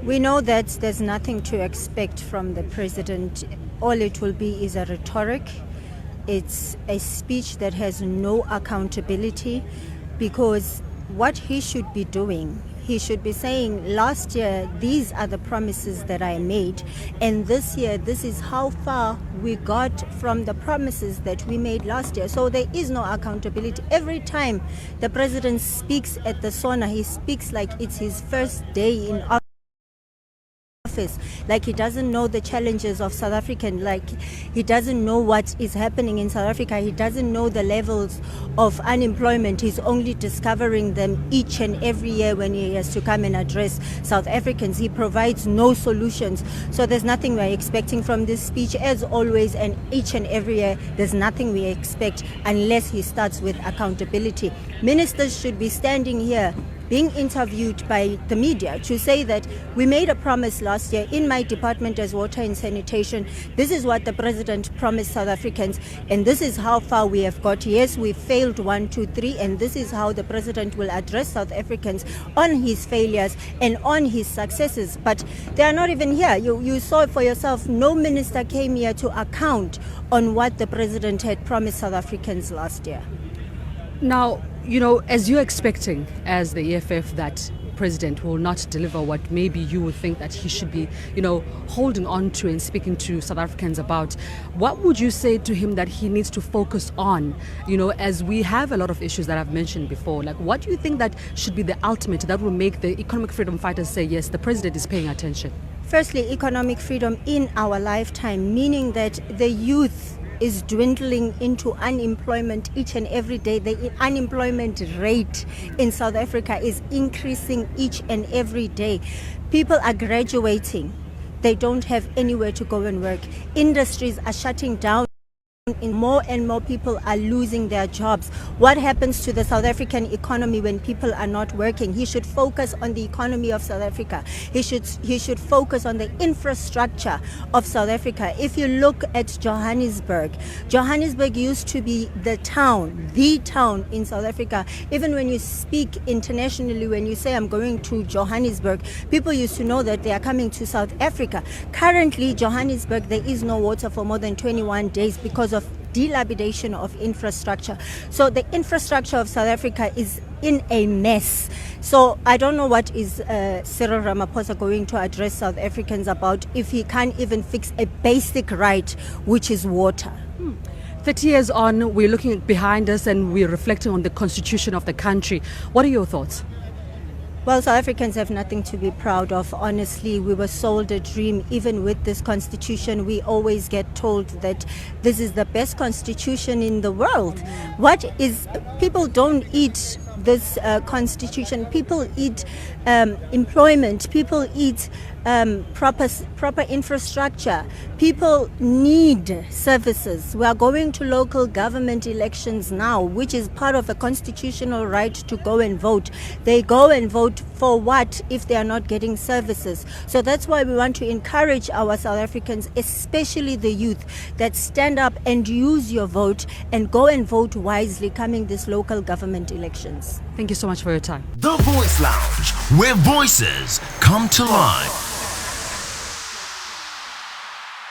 We know that there's nothing to expect from the president. All it will be is a rhetoric. It's a speech that has no accountability, because what he should be doing, he should be saying, last year, these are the promises that I made, and this year, this is how far we got from the promises that we made last year. So there is no accountability. Every time the president speaks at the SONA, he speaks like it's his first day in office. Like he doesn't know the challenges of South African, like he doesn't know what is happening in South Africa. He doesn't know the levels of unemployment. He's only discovering them each and every year when he has to come and address South Africans. He provides no solutions. So there's nothing we're expecting from this speech, as always, and each and every year there's nothing we expect unless he starts with accountability. Ministers should be standing here being interviewed by the media to say that we made a promise last year in my department as water and sanitation. This is what the president promised South Africans, and this is how far we have got. Yes, we failed 1, 2, 3, and this is how the president will address South Africans on his failures and on his successes. But they are not even here. You saw it for yourself. No minister came here to account on what the president had promised South Africans last year. Now, as you're expecting as the EFF that president will not deliver what maybe you would think that he should be, holding on to and speaking to South Africans about, what would you say to him that he needs to focus on, as we have a lot of issues that I've mentioned before? Like, what do you think that should be the ultimate that will make the economic freedom fighters say, yes, the president is paying attention? Firstly, economic freedom in our lifetime, meaning that the youth is dwindling into unemployment each and every day. The unemployment rate in South Africa is increasing each and every day. People are graduating. They don't have anywhere to go and work. Industries are shutting down. More and more people are losing their jobs. What happens to the South African economy when people are not working? He should focus on the economy of South Africa. He should focus on the infrastructure of South Africa. If you look at Johannesburg used to be the town in South Africa. Even when you speak internationally, when you say I'm going to Johannesburg, people used to know that they are coming to South Africa. Currently, Johannesburg, there is no water for more than 21 days because of dilapidation of infrastructure. So the infrastructure of South Africa is in a mess. So I don't know what is Cyril Ramaphosa going to address South Africans about if he can't even fix a basic right, which is water. 30 years on, we're looking behind us and we're reflecting on the constitution of the country. What are your thoughts? Well, South Africans have nothing to be proud of. Honestly, we were sold a dream. Even with this constitution, we always get told that this is the best constitution in the world. People don't eat this constitution. People eat employment. People eat proper infrastructure. People need services. We are going to local government elections now, which is part of a constitutional right to go and vote. They go and vote for what if they are not getting services? So that's why we want to encourage our South Africans, especially the youth, that stand up and use your vote and go and vote wisely coming this local government elections. Thank you so much for your time. The Voice Lounge, where voices come to life.